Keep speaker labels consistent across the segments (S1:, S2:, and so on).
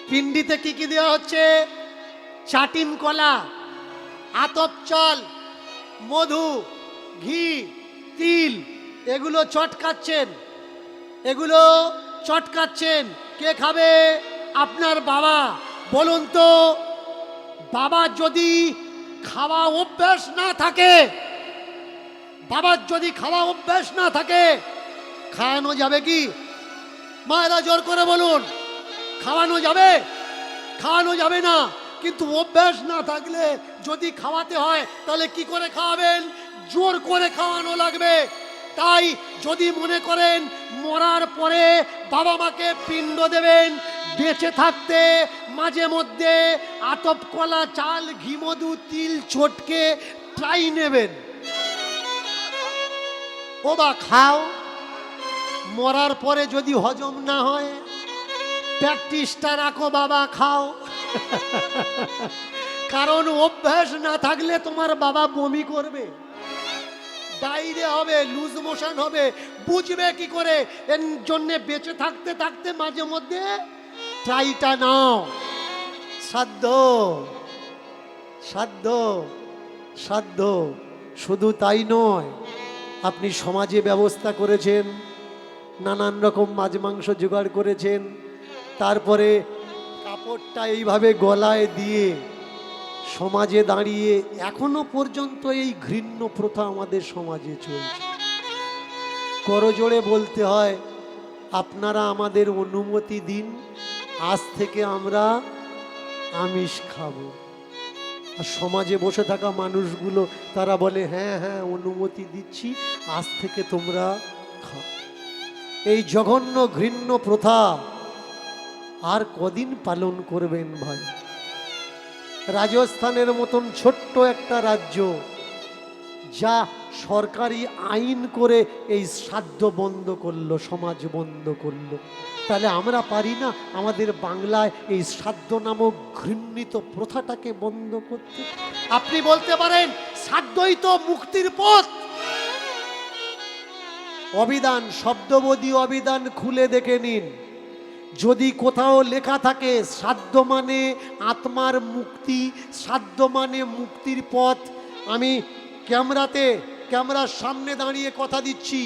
S1: পিণ্ডিতে কি কি দেওয়া হচ্ছে? চাটিম কলা, আতপ চাল, মধু, ঘি, তিল, এগুলো চটকাচ্ছেন, এগুলো চটকাচ্ছেন। কে খাবে? আপনার বাবা। বলুন তো, বাবার যদি খাওয়া অভ্যাস না থাকে, বাবার যদি খাওয়া অভ্যাস না থাকে, খাওয়ানো যাবে কি? মায়েরা জোর করে বলুন, খাওয়ানো যাবে? খাওয়ানো যাবে না। কিন্তু অভ্যাস না থাকলে যদি খাওয়াতে হয়, তাহলে কি করে খাওয়াবেন? জোর করে খাওয়ানো লাগবে। তাই যদি মনে করেন মরার পরে বাবা মাকে পিণ্ড দেবেন, বেঁচে থাকতে মাঝে মধ্যে আতপ কলা, চাল, ঘি, মধু, তিল চটকে ট্রাই নেবেন। ও বা খাও, মরার পরে যদি হজম না হয়, প্র্যাকটিসটা রাখো বাবা, খাও। কারণ অভ্যাস না থাকলে তোমার বাবা বমি করবে, ডায়রিয়া হবে, লুজ মোশন হবে। বুঝবে কি করে? এর জন্য বেঁচে থাকতে থাকতে মাঝে মধ্যে ট্রাইটা নাও। সাধ্য সাধ্য সাধ্য। শুধু তাই নয়, আপনি সমাজে ব্যবস্থা করেছেন, নানান রকম মাছ মাংস জোগাড় করেছেন, তারপরে কাপড়টা এইভাবে গলায় দিয়ে সমাজে দাঁড়িয়ে এখনো পর্যন্ত এই ঘৃণ্য প্রথা আমাদের সমাজে চলছে। করজোড়ে বলতে হয়, আপনারা আমাদের অনুমতি দিন, আজ থেকে আমরা আমিষ খাবো। আর সমাজে বসে থাকা মানুষগুলো তারা বলে, হ্যাঁ হ্যাঁ অনুমতি দিচ্ছি, আজ থেকে তোমরা খাও। এই জঘন্য ঘৃণ্য প্রথা আর কদিন পালন করবেন ভাই? রাজস্থানের মতন ছোট্ট একটা রাজ্য, যা সরকারি আইন করে এই শ্রাদ্ধ বন্ধ করলো, সমাজ বন্ধ করলো। তাহলে আমরা পারি না আমাদের বাংলায় এই শ্রাদ্ধ নামক ঘৃণিত প্রথাটাকে বন্ধ করতে? আপনি বলতে পারেন, শ্রাদ্ধই তো মুক্তির পথ। অভিধান, শব্দবোধী অভিধান খুলে দেখে নিন, যদি কোথাও লেখা থাকে শ্রাদ্ধ মানে আত্মার মুক্তি, শ্রাদ্ধ মানে মুক্তির পথ, আমি ক্যামেরার সামনে দাঁড়িয়ে কথা দিচ্ছি,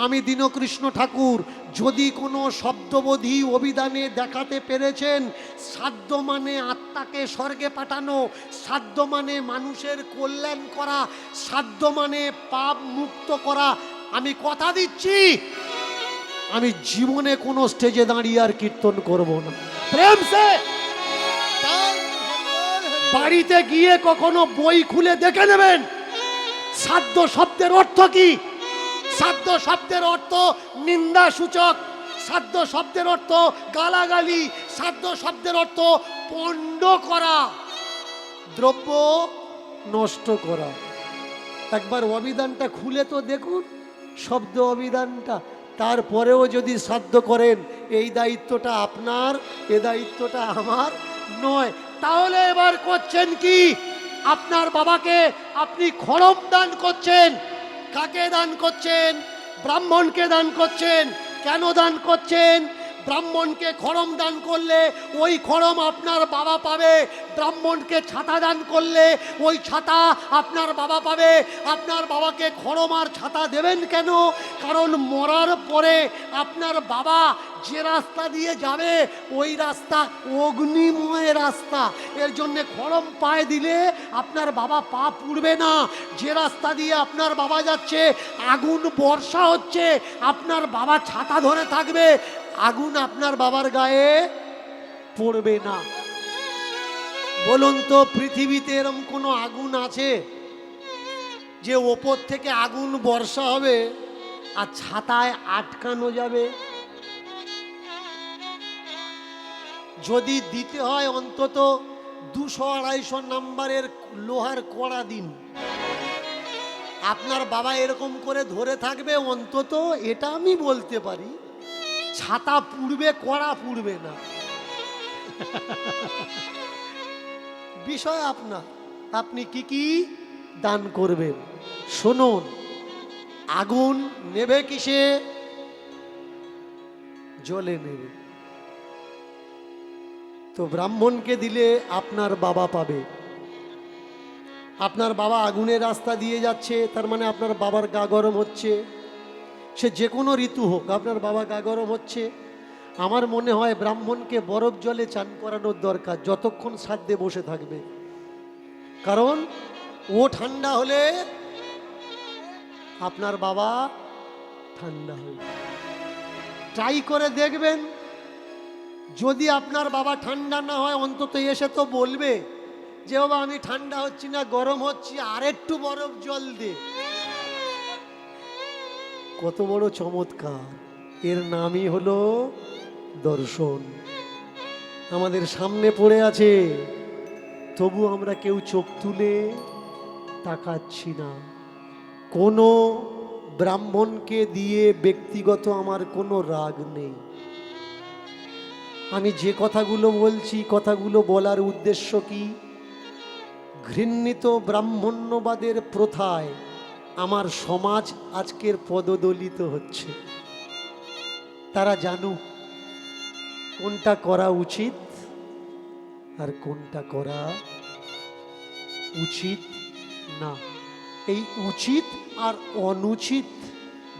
S1: আমি দীনকৃষ্ণ ঠাকুর, যদি কোনো শব্দবোধী অভিধানে দেখাতে পেরেছেন শ্রাদ্ধ মানে আত্মাকে স্বর্গে পাঠানো, শ্রাদ্ধ মানে মানুষের কল্যাণ করা, শ্রাদ্ধ মানে পাপ মুক্ত করা, আমি কথা দিচ্ছি আমি জীবনে কোনো স্টেজে দাঁড়িয়ে আর কীর্তন করব না। প্রেম সে বাড়িতে গিয়ে কখনো বই খুলে দেখে নেবেন শ্রাদ্ধ শব্দের অর্থ কি। শ্রাদ্ধ শব্দের অর্থ নিন্দা সূচক, শ্রাদ্ধ শব্দের অর্থ গালাগালি, শ্রাদ্ধ শব্দের অর্থ পণ্ড করা, দ্রব্য নষ্ট করা। একবার অভিধানটা খুলে তো দেখুন, শব্দ অভিধানটা। তারপরেও যদি শ্রাদ্ধ করেন, এই দায়িত্বটা আপনার, এ দায়িত্বটা আমার নয়। তাহলে এবার করছেন কি? আপনার বাবাকে আপনি খড়ম দান করছেন। কাকে দান করছেন? ব্রাহ্মণকে দান করছেন। কেন দান করছেন? ব্রাহ্মণকে খড়ম দান করলে ওই খড়ম আপনার বাবা পাবে, ব্রাহ্মণকে ছাতা দান করলে ওই ছাতা আপনার বাবা পাবে। আপনার বাবাকে খড়ম আর ছাতা দেবেন কেন? কারণ মরার পরে আপনার বাবা যে রাস্তা দিয়ে যাবে ওই রাস্তা অগ্নিময় রাস্তা, এর জন্যে খড়ম পায়ে দিলে আপনার বাবা পা পুড়বে না। যে রাস্তা দিয়ে আপনার বাবা যাচ্ছে আগুন বর্ষা হচ্ছে, আপনার বাবা ছাতা ধরে থাকবে, আগুন আপনার বাবার গায়ে পড়বে না। বলুন তো, পৃথিবীতে এরকম কোনো আগুন আছে যে ওপর থেকে আগুন বর্ষা হবে আর ছাতায় আটকানো যাবে? যদি দিতে হয় অন্তত 200-250 নাম্বারের লোহার কড়া দিন, আপনার বাবা এরকম করে ধরে থাকবে। অন্তত এটা আমি বলতে পারি, ছাতা পুড়বে, কড়া পুড়বে না। বিষয় আপনার, আপনি কি কি দান করবেন। শুনুন, আগুন নেবে কিসে? জলে নেবে। তো ব্রাহ্মণকে দিলে আপনার বাবা পাবে। আপনার বাবা আগুনের রাস্তা দিয়ে যাচ্ছে, তার মানে আপনার বাবার গা গরম হচ্ছে। সে যে কোনো ঋতু হোক, আপনার বাবা গা গরম হচ্ছে। আমার মনে হয় ব্রাহ্মণকে বরফ জলে চান করানোর দরকার, যতক্ষণ সাধ্যে বসে থাকবে। কারণ ও ঠান্ডা হলে আপনার বাবা ঠান্ডা হবে। ট্রাই করে দেখবেন, যদি আপনার বাবা ঠান্ডা না হয় অন্তত এসে তো বলবে যে বাবা আমি ঠান্ডা হচ্ছি না, গরম হচ্ছি, আর একটু বরফ জল দে। কত বড় চমৎকার! এর নামই হলো দর্শন। আমাদের সামনে পড়ে আছে, তবু আমরা কেউ চোখ তুলে তাকাচ্ছি না। কোনো ব্রাহ্মণকে দিয়ে ব্যক্তিগত আমার কোনো রাগ নেই। আমি যে কথাগুলো বলছি, কথাগুলো বলার উদ্দেশ্য কি? ঘৃণিত ব্রাহ্মণ্যবাদের প্রথায় আমার সমাজ আজকের পদদলিত হচ্ছে। তারা জানুক কোনটা করা উচিত আর কোনটা করা উচিত না। এই উচিত আর অনুচিত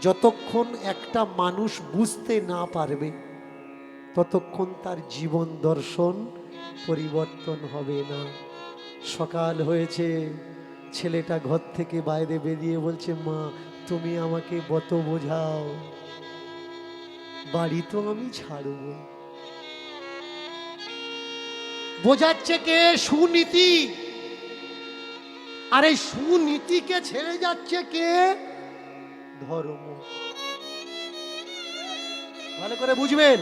S1: যতক্ষণ একটা মানুষ বুঝতে না পারবে, ততক্ষণ তার জীবন দর্শন পরিবর্তন হবে না। সকাল হয়েছে, ছেলেটা ঘর থেকে বাইরে বেরিয়ে বলছে, মা তুমি আমাকে বত বোঝাও, বাড়ি তো আমি ছাড়ব। বোঝাচ্ছে কে? সুনীতি। আর এই সুনীতিকে ছেড়ে যাচ্ছে কে? ধর্ম। ভালো করে বুঝবেন,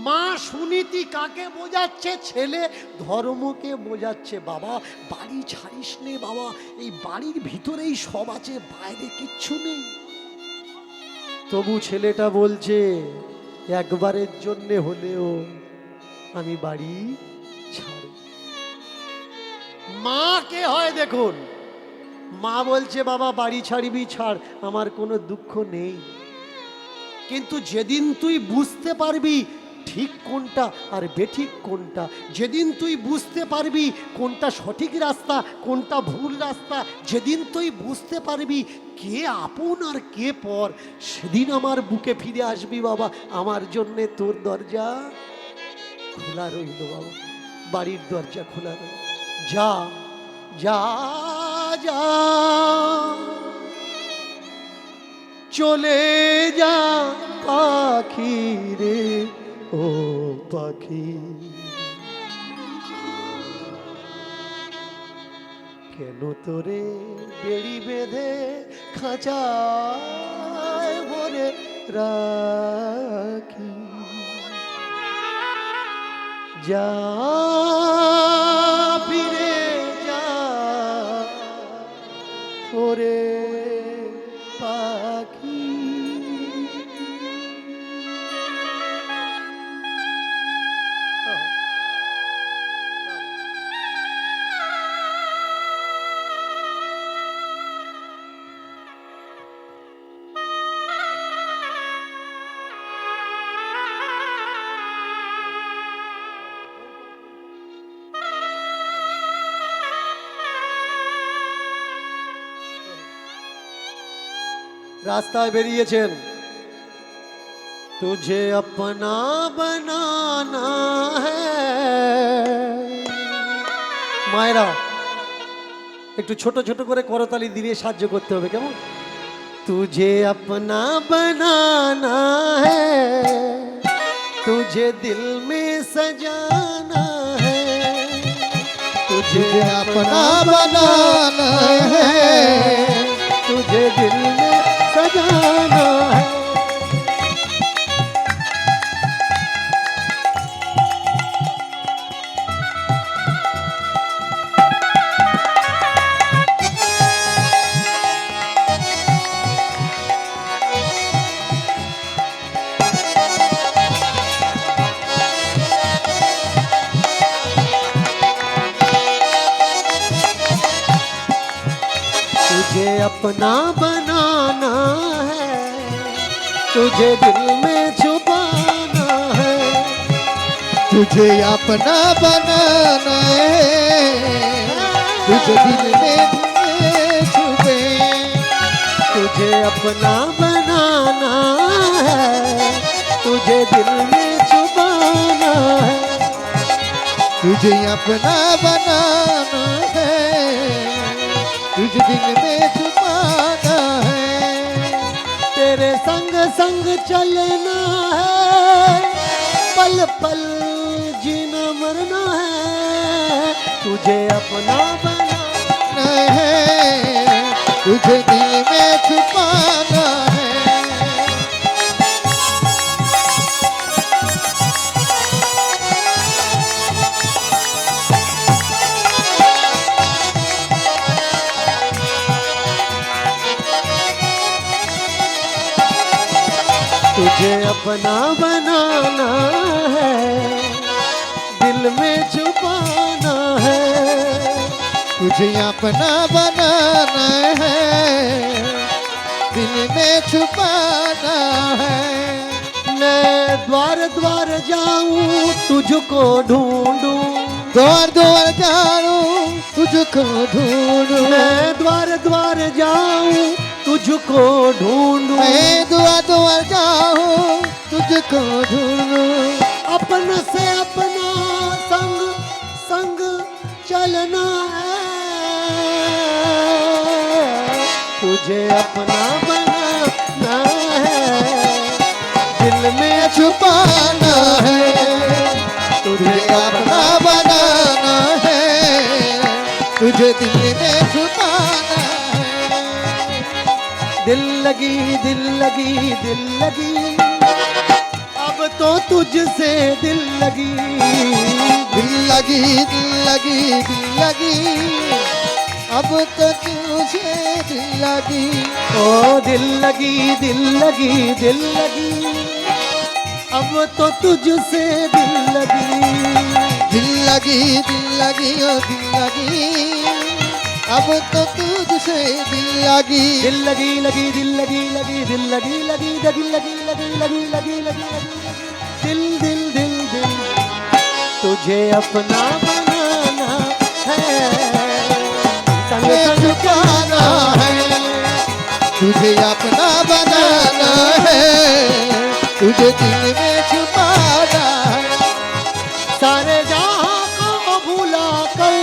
S1: মা সুনীতি কাকে বোঝাচ্ছে? ছেলে ধর্মকে বোঝাচ্ছে। বাবা বাড়ি ছাড়িস নে বাবা, এই বাড়ির ভিতরেই সব আছে, বাইরে কিচ্ছু নেই। তবু ছেলেটা বলছে একবারের জন্য হলেও আমি বাড়ি ছাড়ব। মা কে হয় দেখুন, মা বলছে বাবা বাড়ি ছাড়বি ছাড়, আমার কোনো দুঃখ নেই। কিন্তু যেদিন তুই বুঝতে পারবি ঠিক কোনটা আর বেঠিক কোনটা, যেদিন তুই বুঝতে পারবি কোনটা সঠিক রাস্তা কোনটা ভুল রাস্তা, যেদিন তুই বুঝতে পারবি কে আপন আর কে পর, সেদিন আমার বুকে ফিরে আসবি বাবা। আমার জন্যে তোর দরজা খোলা রইল বাবা, বাড়ির দরজা খোলা রইল। যা যা যা চলে যা পাখি রে, ও পাখি কেন তোরে বেড়ি বেঁধে খাঁচায় ভরে রাখি। যা ফিরে যা ওরে পাখি। রাস্তায় বেরিয়েছেন, তুঝে अपना बनाना है। মায়েরা একটু ছোট ছোট করে করতালি দিয়ে সাহায্য করতে হবে, কেমন? तुझे अपना बनाना है, तुझे दिल में सजाना है, तुझे अपना बनाना है, तुझे दिल में सजाना है। तुझे अपना बनाना है, तुझे दिल में छुपाना है,
S2: तुझे अपना बनाना है, तुझे दिल में छुपे।
S3: तुझे अपना बनाना है, तुझे दिल में छुपाना है।
S2: तुझे अपना बनाना है, तुझे दिल में छुपाना है।
S3: तेरे संग संग चलना है, पल पल जीना मरना है। तुझे अपना बनाना
S2: है, तुझे दिल में छुपाना है।
S3: तुझे अपना बनाना है, दिल में छुपाना है।
S2: तुझे अपना बनाना है, दिल में छुपाना है।
S3: मैं द्वार द्वार जाऊं तुझको ढूंढूं,
S2: द्वार द्वार जाऊं तुझको ढूंढूं।
S3: मैं द्वार द्वार जाऊं तुझको ढूंढूं।
S2: मैं द्वार द्वार जाऊं तुझको ढूंढूं।
S3: अपन से अपना संग संग चलना है, तुझे अपना बनाना है, दिल में
S2: छुपाना है। तुझे अपना बनाना है, तुझे दिल में छुपाना है।
S3: दिल लगी दिल लगी दिल लगी, अब तो तुझसे दिल लगी।
S2: दिल लगी दिल लगी दिल लगी, अब तो तुझे दिल लगी।
S3: ओ दिल लगी दिल लगी दिल लगी, अब तो तुझसे दिल लगी।
S2: दिल लगी दिल लगी ओ दिल लगी, अब तो तुझसे दिल लगी।
S3: दिल लगी लगी दिल लगी लगी दिल लगी लगी लगी लगी लगी लगी लगी लगी दिल दिल दिल दिल, तुझे अपना बनाना है, संग संग
S2: छुपाना है। तुझे अपना बनाना है, तुझे दिल में छुपाना है।
S3: सारे जहां को भुला कर,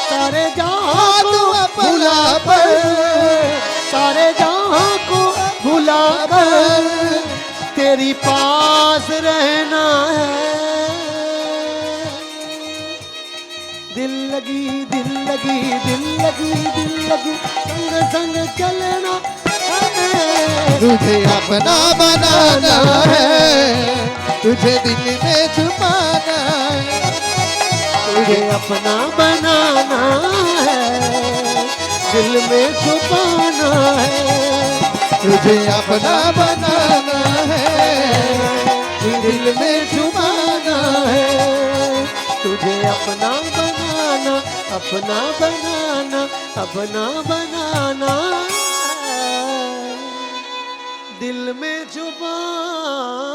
S3: सारे जहां को भुला कर, सारे जहां को भुला कर तेरी पास रहना है। दिल लगी दिल लगी दिल लगी दिल लगी, संग संग चलना है।
S2: तुझे अपना बनाना है, तुझे दिल में छुपाना है।
S3: तुझे अपना बनाना है, दिल में छुपाना है।
S2: तुझे अपना बनाना है, दिल में छुपाना
S3: है। तुझे अपना बनाना अपना बनाना अपना बनाना है, दिल में छुपाना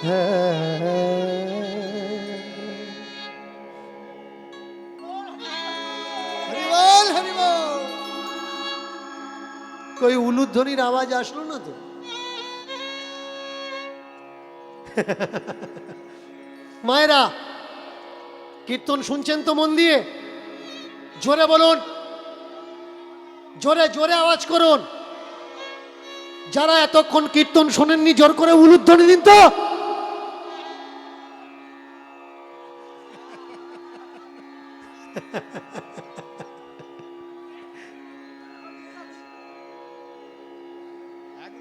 S3: है।
S2: हरि बोल हरि बोल।
S3: कोई उलुध्वनिर आवाज আসলো না তো? মায়েরা কীর্তন শুনছেন তো মন দিয়ে? জোরে বলুন, জোরে জোরে আওয়াজ করুন। যারা এতক্ষণ কীর্তন শোনেননি জোর করে উলুধ্বনি দিন তো।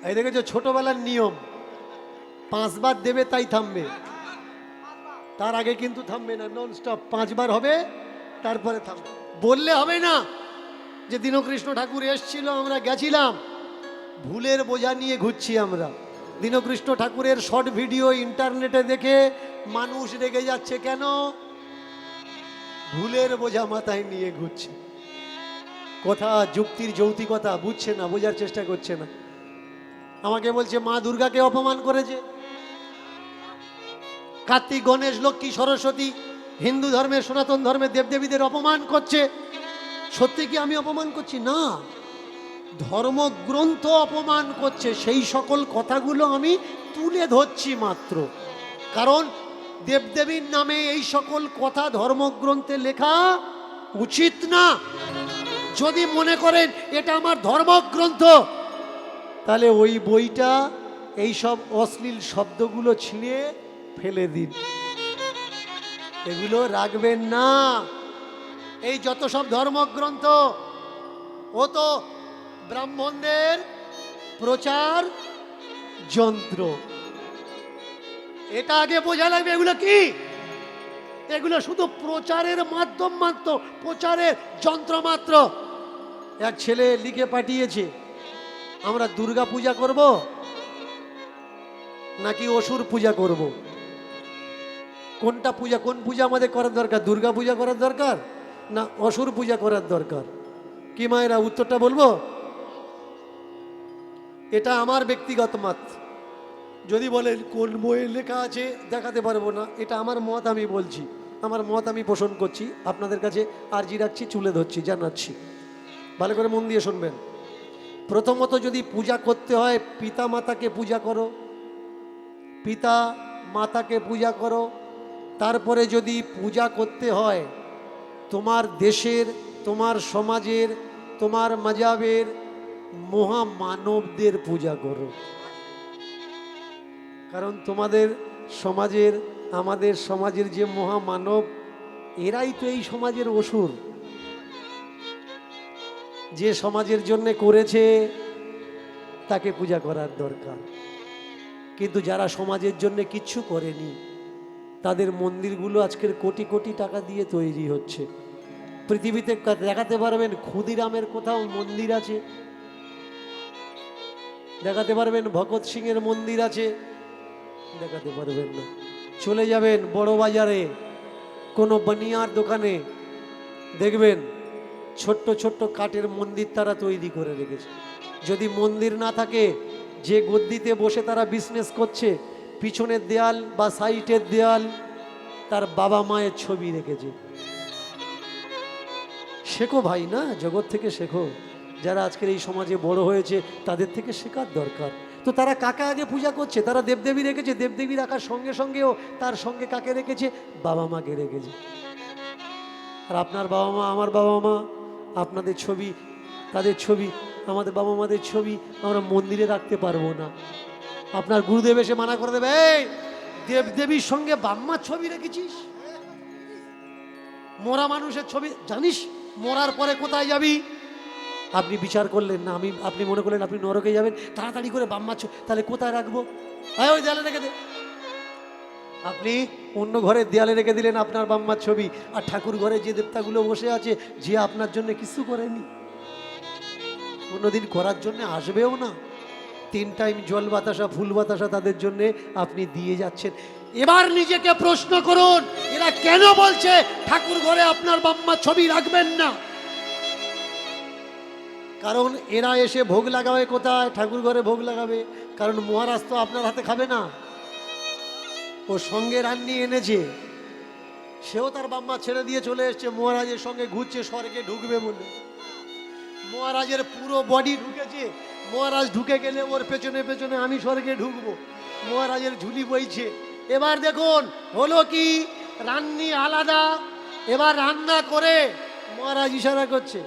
S3: এই দেখেছো ছোটবেলার নিয়ম, 5 বার দেবে তাই থামবে, তার আগে কিন্তু থামবে না, নন স্টপ 5 বার হবে তারপরে থামবে। বললে হবে না যে দীনকৃষ্ণ ঠাকুর এসেছিল আমরা গেছিলাম, ভুলের বোঝা নিয়ে ঘুরছি আমরা। দীনকৃষ্ণ ঠাকুরের শর্ট ভিডিও ইন্টারনেটে দেখে মানুষ রেগে যাচ্ছে কেন? ভুলের বোঝা মাথায় নিয়ে ঘুরছে, কথা যুক্তির যৌক্তিকতা বুঝছে না, বোঝার চেষ্টা করছে না। আমাকে বলছে মা দুর্গাকে অপমান করেছে, কার্তিক, গণেশ, লক্ষ্মী, সরস্বতী, হিন্দু ধর্মের, সনাতন ধর্মের দেবদেবীদের অপমান করছে। সত্যি কি আমি অপমান করছি? না, ধর্মগ্রন্থ অপমান করছে। সেই সকল কথাগুলো আমি তুলে ধরছি মাত্র। কারণ দেবদেবীর নামে এই সকল কথা ধর্মগ্রন্থে লেখা উচিত না। যদি মনে করেন এটা আমার ধর্মগ্রন্থ, তাহলে ওই বইটা এই সব অশ্লীল শব্দগুলো ছিঁড়ে ফেলে দিন, এগুলো রাখবেন না। এই যত সব ধর্মগ্রন্থ, ও তো ব্রাহ্মণদের প্রচার যন্ত্র। এটা আগে বোঝা লাগবে। এগুলো কি? এগুলো শুধু প্রচারের মাধ্যম মাত্র, প্রচারের যন্ত্র মাত্র। এক ছেলে লিখে পাঠিয়েছে, আমরা দুর্গা পূজা করব নাকি অসুর পূজা করব? কোনটা পূজা, কোন পূজা আমাদের করার দরকার? দুর্গা পূজা করার দরকার না অসুর পূজা করার দরকার? কি মায়েরা উত্তরটা বলবো? এটা আমার ব্যক্তিগত মত। যদি বলেন কোন বইয়ে লেখা আছে, দেখাতে পারবো না। এটা আমার মত, আমি বলছি, আমার মত আমি পোষণ করছি, আপনাদের কাছে আর্জি রাখছি, তুলে ধরছি, জানাচ্ছি। ভালো করে মন দিয়ে শুনবেন। প্রথমত, যদি পূজা করতে হয়, পিতা মাতাকে পূজা করো, পিতা মাতাকে পূজা করো। তারপরে যদি পূজা করতে হয় তোমার দেশের, তোমার সমাজের, তোমার মাজাবের মহামানবদের পূজা করো। কারণ তোমাদের সমাজের, আমাদের সমাজের যে মহামানব, এরাই তো এই সমাজের অসুর। যে সমাজের জন্য করেছে তাকে পূজা করার দরকার। কিন্তু যারা সমাজের জন্য কিচ্ছু করেনি, তাদের মন্দিরগুলো আজকের কোটি কোটি টাকা দিয়ে তৈরি হচ্ছে। পৃথিবীতে দেখাতে পারবেন ক্ষুদিরামের কোথাও মন্দির আছে? দেখাতে পারবেন ভগৎ সিং এর মন্দির আছে? দেখাতে পারবেন না। চলে যাবেন বড় বাজারে কোনো বানিয়ার দোকানে, দেখবেন ছোট্ট ছোট্ট কাঠের মন্দির তারা তৈরি করে রেখেছে। যদি মন্দির না থাকে, যে গদ্দিতে বসে তারা বিজনেস করছে, পিছনের দেয়াল বা সাইটের দেয়াল তার বাবা মায়ের ছবি রেখেছে। শেখো ভাই, না জগৎ থেকে শেখো। যারা আজকের এই সমাজে বড় হয়েছে তাদের থেকে শেখার দরকার। তো তারা কাকে আগে পূজা করছে? তারা দেবদেবী রেখেছে। দেবদেবী রাখার সঙ্গে সঙ্গেও তার সঙ্গে কাকে রেখেছে? বাবা মাকে রেখেছে। আর আপনার বাবা মা, আমার বাবা মা, আপনাদের ছবি, তাদের ছবি, আমাদের বাবা মাদের ছবি আমরা মন্দিরে রাখতে পারবো না। আপনার গুরুদেব এসে মানা করে দেবে, এই দেবদেবীর সঙ্গে বাম্মার ছবি রেখেছিস? মরা মানুষের ছবি জানিস মরার পরে কোথায় যাবি? আপনি বিচার করলেন না, আপনি মনে করলেন আপনি নরকে যাবেন, তাড়াতাড়ি করে বাম্মার ছবি, তাহলে কোথায় রাখবো? ওই দেয়ালে রেখে দে। আপনি অন্য ঘরের দেয়ালে রেখে দিলেন আপনার বাম্মার ছবি, আর ঠাকুর ঘরে যে দেবতাগুলো বসে আছে, যে আপনার জন্য কিছু করেনি, কোনোদিন করার জন্য আসবেও না। 3 টাইম জল বাতাসা, ফুল বাতাসা তাদের জন্য আপনি দিয়ে যাচ্ছেন। এবার নিজেকে প্রশ্ন করুন, এরা কেন বলছে ঠাকুর ঘরে আপনার বাম্মার ছবি রাখবেন না? কারণ এরা এসে ভোগ লাগাবে কোথায়? ঠাকুর ঘরে ভোগ লাগাবে। কারণ মহারাজ তো আপনার হাতে খাবে না, ও সঙ্গে রান্নি এনেছে, সেও তার বাম্মা ছেড়ে দিয়ে চলে এসছে, মহারাজের সঙ্গে ঘুরছে স্বর্গে ঢুকবে বলে। মহারাজের পুরো বডি ঢুকেছে, মহারাজ ঢুকে গেলে ওর পেছনে পেছনে আমি স্বর্গে ঢুকবো। মহারাজের ঝুলি বইছে। এবার দেখুন হলো কি, রান্নি আলাদা। এবার রান্না করে মহারাজ ইশারা করছে,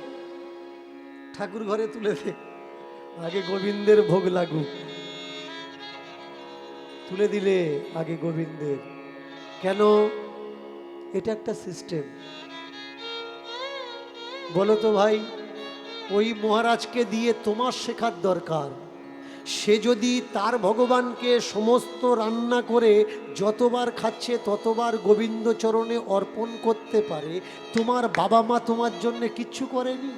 S3: ঠাকুর ঘরে তুলে দে, আগে গোবিন্দের ভোগ লাগুক। তুলে দিলে আগে গোবিন্দের। কেন? এটা একটা সিস্টেম। বলো তো ভাই, ওই মহারাজকে দিয়ে তোমার শেখার দরকার। সে যদি তার ভগবানকে সমস্ত রান্না করে যতবার খাচ্ছে ততবার গোবিন্দ চরণে অর্পণ করতে পারে, তোমার বাবা মা তোমার জন্য কিচ্ছু করেনি?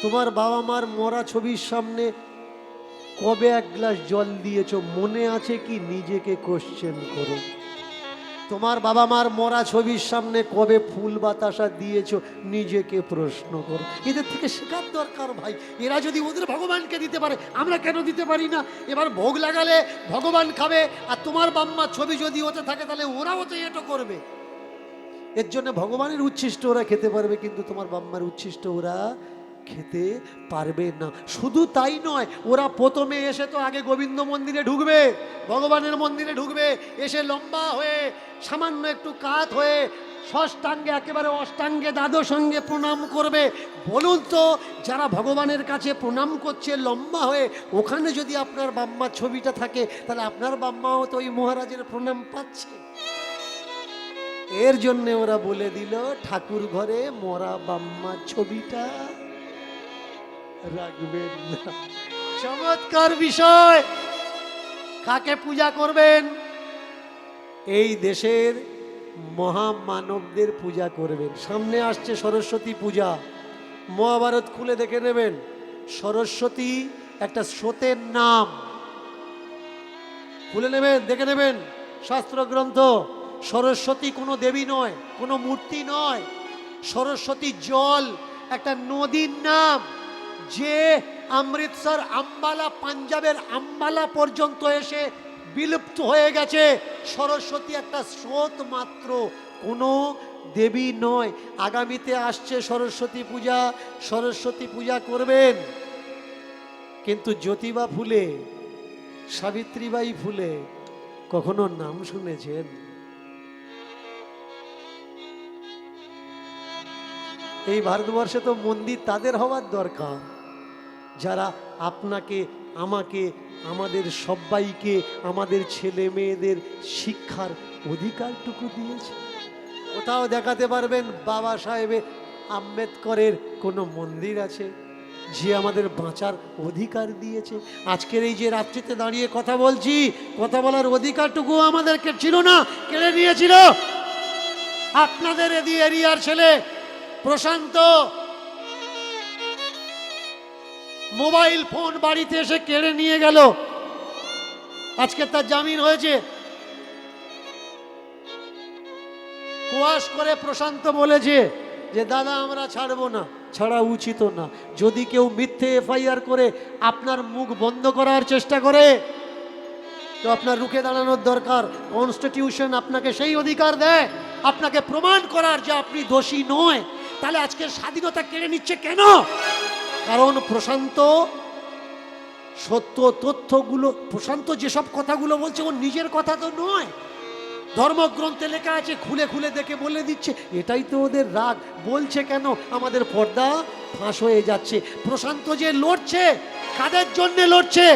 S3: তোমার বাবা মার মরা ছবির সামনে কবে 1 গ্লাস জল দিয়েছো মনে আছে কি? নিজেকে কোশ্চেন করো। তোমার বাবা মার মরা ছবির সামনে কবে ফুল বাতাসা দিয়েছো নিজেকে প্রশ্ন করো। এদের থেকে শেখার দরকার ভাই। এরা যদি ওদের ভগবানকে দিতে পারে, আমরা কেন দিতে পারি না? এবার ভোগ লাগালে ভগবান খাবে, আর তোমার বাম্মার ছবি যদি ওতে থাকে তাহলে ওরাও তো এটো করবে। এর জন্য ভগবানের উচ্ছিষ্ট ওরা খেতে পারবে, কিন্তু তোমার বাম্মার উচ্ছিষ্ট ওরা খেতে পারবে না। শুধু তাই নয়, ওরা প্রথমে এসে তো আগে গোবিন্দ মন্দিরে ঢুকবে, ভগবানের মন্দিরে ঢুকবে, এসে লম্বা হয়ে সামান্য একটু কাত হয়ে ষষ্ঠাঙ্গে একেবারে অষ্টাঙ্গে দ্বাদশ সঙ্গে প্রণাম করবে। বলুন তো, যারা ভগবানের কাছে প্রণাম করছে লম্বা হয়ে, ওখানে যদি আপনার বাম্মার ছবিটা থাকে তাহলে আপনার বাম্মাও তো ওই মহারাজের প্রণাম পাচ্ছে। এর জন্য ওরা বলে দিল ঠাকুর ঘরে মরা বাম্মার ছবিটা রাখবেন না। চমৎকার বিষয়। কাকে পূজা করবেন? এই দেশের মহামানবদের পূজা করবেন। সামনে আসছে সরস্বতী পূজা, মহাভারত খুলে দেখে নেবেন। সরস্বতী একটা স্রোতের নাম, খুলে নেবেন, দেখে নেবেন শাস্ত্রগ্রন্থ। সরস্বতী কোনো দেবী নয়, কোনো মূর্তি নয়। সরস্বতী জল, একটা নদীর নাম, যে অমৃতসর আম্বালা, পাঞ্জাবের আম্বালা পর্যন্ত এসে বিলুপ্ত হয়ে গেছে। সরস্বতী একটা স্রোত মাত্র, কোনো দেবী নয়। আগামীতে আসছে সরস্বতী পূজা, সরস্বতী পূজা করবেন। কিন্তু জ্যোতিবা ফুলে, সাবিত্রীবাই ফুলে কখনো নাম শুনেছেন? এই ভারতবর্ষে তো মন্দির তাদের হওয়ার দরকার যারা আপনাকে, আমাকে, আমাদের সবাইকে, আমাদের ছেলে মেয়েদের শিক্ষার অধিকারটুকু দিয়েছে। কোথাও দেখাতে পারবেন বাবা সাহেব আম্বেদকরের কোনো মন্দির আছে যে আমাদের বাঁচার অধিকার দিয়েছে? আজকের এই যে রাত্রিতে দাঁড়িয়ে কথা বলছি, কথা বলার অধিকারটুকু আমাদেরকে ছিল না, কেড়ে নিয়েছিল আপনাদের এরিয়ার ছেলে প্রশান্ত। মোবাইল ফোন বাড়িতে এসে কেড়ে নিয়ে গেল, আজকে তার জামিন হয়েছে। কোয়াশ করে প্রশান্ত বলেছে যে দাদা আমরা ছাড়বো না, ছাড়া উচিত না। যদি কেউ মিথ্যে এফআইআর করে আপনার মুখ বন্ধ করার চেষ্টা করে তো আপনার রুখে দাঁড়ানোর দরকার। কনস্টিটিউশন আপনাকে সেই অধিকার দেয় আপনাকে প্রমাণ করার যে আপনি দোষী নয়। তাহলে আজকে স্বাধীনতা কেড়ে নিচ্ছে কেন? কারণ প্রশান্ত সত্য তথ্যগুলো, প্রশান্ত যেসব কথাগুলো বলছে ওর নিজের কথা তো নয়, ধর্মগ্রন্থে লেখা আছে, খুলে খুলে দেখে বলে দিচ্ছে। এটাই তো ওদের রাগ। বলছে কেন? আমাদের পর্দা ফাঁস হয়ে যাচ্ছে। প্রশান্ত যে লড়ছে, কাদের জন্য লড়ছে?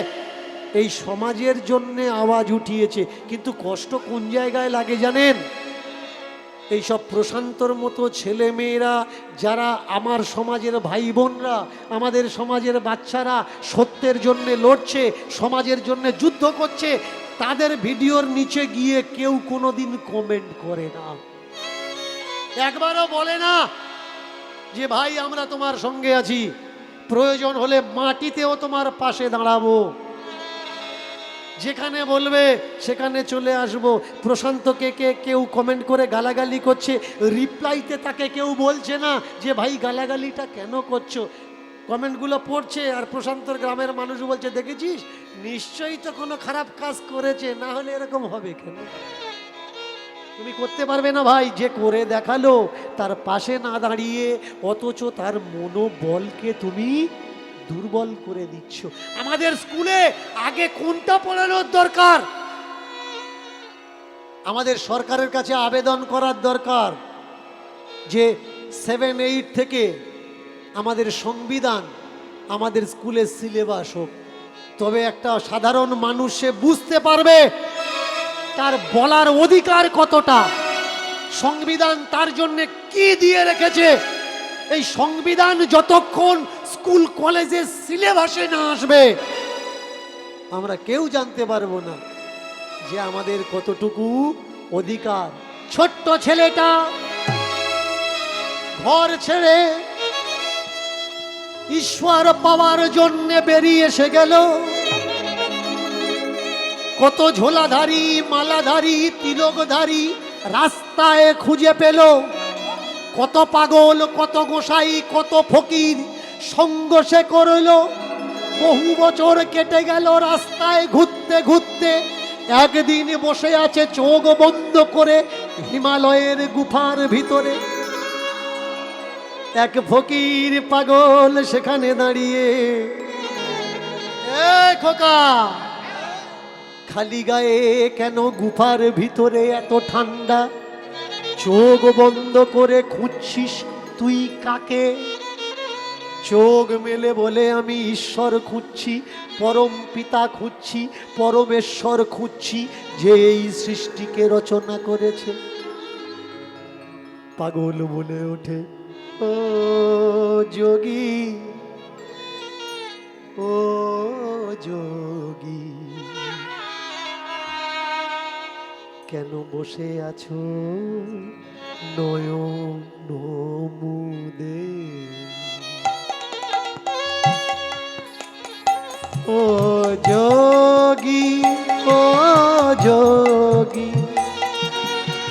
S3: এই সমাজের জন্যে আওয়াজ উঠিয়েছে। কিন্তু কষ্ট কোন জায়গায় লাগে জানেন? এইসব প্রশান্তর মতো ছেলে মেয়েরা, যারা আমার সমাজের ভাই বোনরা, আমাদের সমাজের বাচ্চারা সত্যের জন্যে লড়ছে, সমাজের জন্যে যুদ্ধ করছে, তাদের ভিডিওর নিচে গিয়ে কেউ কোনোদিন কমেন্ট করে না, একবারও বলে না যে ভাই আমরা তোমার সঙ্গে আছি, প্রয়োজন হলে মাটিতেও তোমার পাশে দাঁড়াবো। যেখানে বলবে সেখানে চলে আসব। প্রশান্তকে কেউ কমেন্ট করে গালাগালি করছে, রিপ্লাইতে তাকে কেউ বলছে না যে ভাই গালাগালিটা কেন করছো। কমেন্টগুলো পড়ছে আর প্রশান্তর গ্রামের মানুষ বলছে দেখেছিস নিশ্চয়ই তো কোনো খারাপ কাজ করেছে, না হলে এরকম হবে কেন? তুমি করতে পারবে না ভাই। যে করে দেখালো তার পাশে না দাঁড়িয়ে, অথচ তার মনোবলকে তুমি দুর্বল করে দিচ্ছ। আমাদের স্কুলে আগে কোনটা পড়ানোর দরকার? আমাদের সরকারের কাছে আবেদন করার দরকার যে 7-8 থেকে আমাদের সংবিধান আমাদের স্কুলের সিলেবাস হোক। তবে একটা সাধারণ মানুষ সে বুঝতে পারবে তার বলার অধিকার কতটা, সংবিধান তার জন্য কি দিয়ে রেখেছে। এই সংবিধান যতক্ষণ স্কুল কলেজের সিলেবাসে না আসবে আমরা কেউ জানতে পারবো না যে আমাদের কতটুকু অধিকার। ছোট্ট ছেলেটা ঘর ছেড়ে ঈশ্বর পাওয়ার জন্য বেরিয়ে এসে গেল। কত ঝোলাধারী, মালাধারী, তিলকধারী
S1: রাস্তায় খুঁজে পেল কত পাগল, কত গোসাই, কত ফকির সঙ্গ সে করল। বহু বছর কেটে গেল রাস্তায় ঘুরতে ঘুরতে। একদিন বসে আছে চোখ বন্ধ করে হিমালয়ের গুফার ভিতরে। এক ফকির পাগল সেখানে দাঁড়িয়ে, এ খোকা, খালি গায়ে কেন গুফার ভিতরে এত ঠান্ডা? চোখ বন্ধ করে খুঁজছিস তুই কাকে? চোখ মেলে বলে আমি ঈশ্বর খুঁজছি, পরম পিতা খুঁজছি, পরমেশ্বর খুঁজছি, যে এই সৃষ্টিকে রচনা করেছে। পাগল বলে ওঠে, ও যোগী, ও যোগী, কেন বসে আছো নয়ন মুদে? ও যোগী, ও যোগী,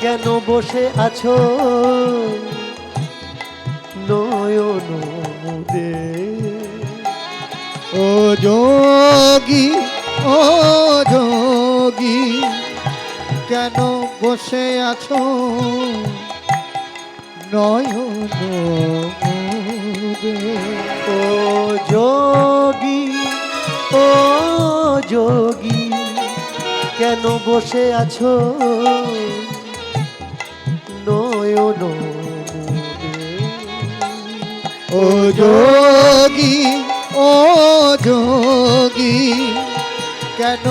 S1: কেন বসে আছো নয়ন মুদে?
S2: ও যোগী, ও যোগী, কেন বসে আছো নয়ন মুদে?
S1: ও যোগী, ও যোগী, কেন বসে আছো নয়ন মুদে?
S2: ও যোগী, ও যোগী, কেন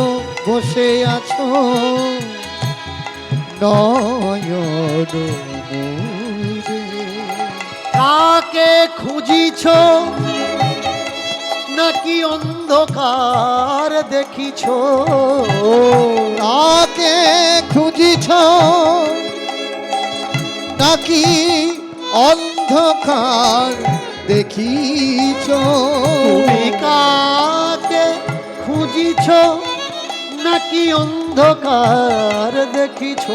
S2: বসে আছো নয়ন মুদে?
S1: কাকে খুঁজিছ নাকি অন্ধকার দেখিছ?
S2: কাকে খুঁজিছ নাকি অন্ধকার দেখিছ?
S1: তুমি কাকে খুঁজিছ নাকি অন্ধকার দেখিছ?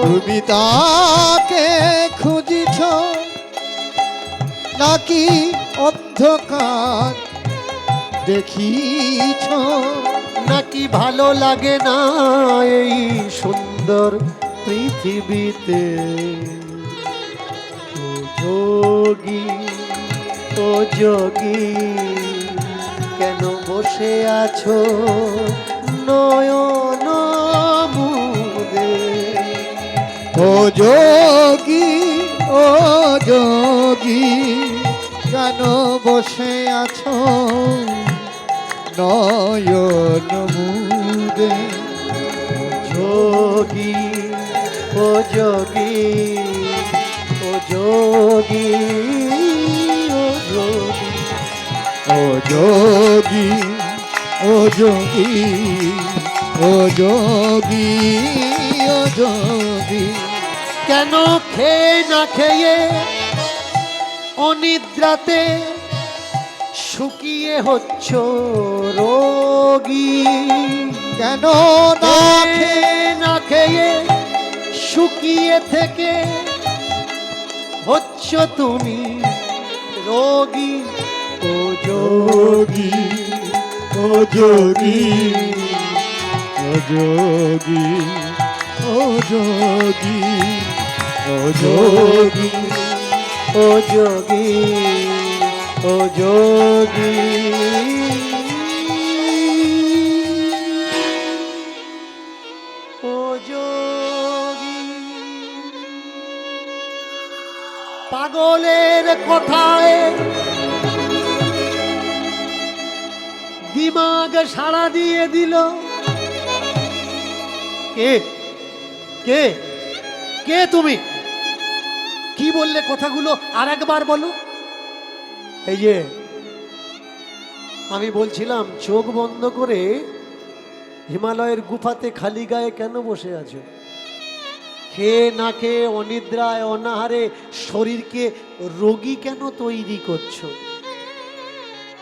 S2: তুমি তাকে খুঁজিছ নাকি অন্ধকার দেখিছ?
S1: নাকি ভালো লাগে না এই সুন্দর পৃথিবীতে? ও যোগী, ও যোগী, কেন বসে আছো নয়ন মুদে?
S2: ও যোগী, ও যোগী, কেন বসে আছো নয়ন মুদে?
S1: যোগী, ও যোগী, ও যোগী, ও যোগী,
S2: ও যোগী, ও যোগী, ও যোগী, ও যোগী,
S1: কেন খেয়ে না খেয়ে অনিদ্রাতে শুকিয়ে হচ্ছ রোগী?
S2: কেন না
S1: খেয়ে না খেয়ে শুকিয়ে থেকে হচ্ছ তুমি রোগী? ও যোগী,
S2: ও যোগী, ও যোগী, ও যোগী, ও যোগী,
S1: ও যোগী, ও যোগী, ও যোগী। পাগলের কথায় দিমাগ সাড়া দিয়ে দিল। কে কে কে তুমি? কি বললে কথাগুলো আর একবার বলো। এই যে আমি বলছিলাম চোখ বন্ধ করে হিমালয়ের গুফাতে খালি গায়ে কেন বসে আছো? খেয়ে না খেয়ে অনিদ্রায় অনাহারে শরীরকে রোগী কেন তৈরি করছো?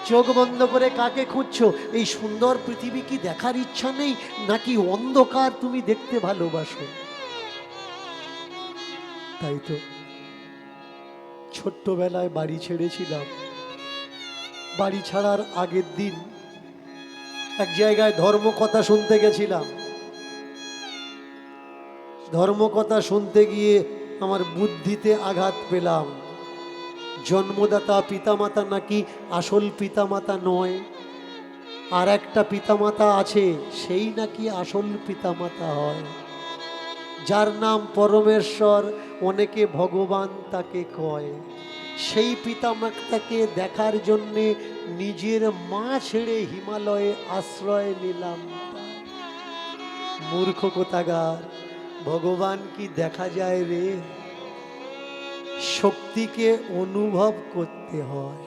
S1: চোখ বন্ধ করে কাকে খুঁজছো? এই সুন্দর পৃথিবী কি দেখার ইচ্ছা নেই, নাকি অন্ধকার তুমি দেখতে ভালোবাসো?
S3: তাই তো ছোট্টবেলায় বাড়ি ছেড়েছিলাম, বাড়ি ছাড়ার আগের দিন এক জায়গায় ধর্মকথা শুনতে গেছিলাম। ধর্মকথা শুনতে গিয়ে আমার বুদ্ধিতে আঘাত পেলাম। জন্মদাতা পিতামাতা নাকি আসল পিতামাতা নয়, আর একটা পিতামাতা আছে, সেই নাকি আসল পিতামাতা হয়, যার নাম পরমেশ্বর, অনেকে ভগবান তাকে কয়। সেই পিতামাতাকে দেখার জন্যে নিজের মা ছেড়ে হিমালয়ে আশ্রয় নিলাম। মূর্খ কোথাকার, ভগবান কি দেখা যায় রে? শক্তিকে অনুভব করতে হয়,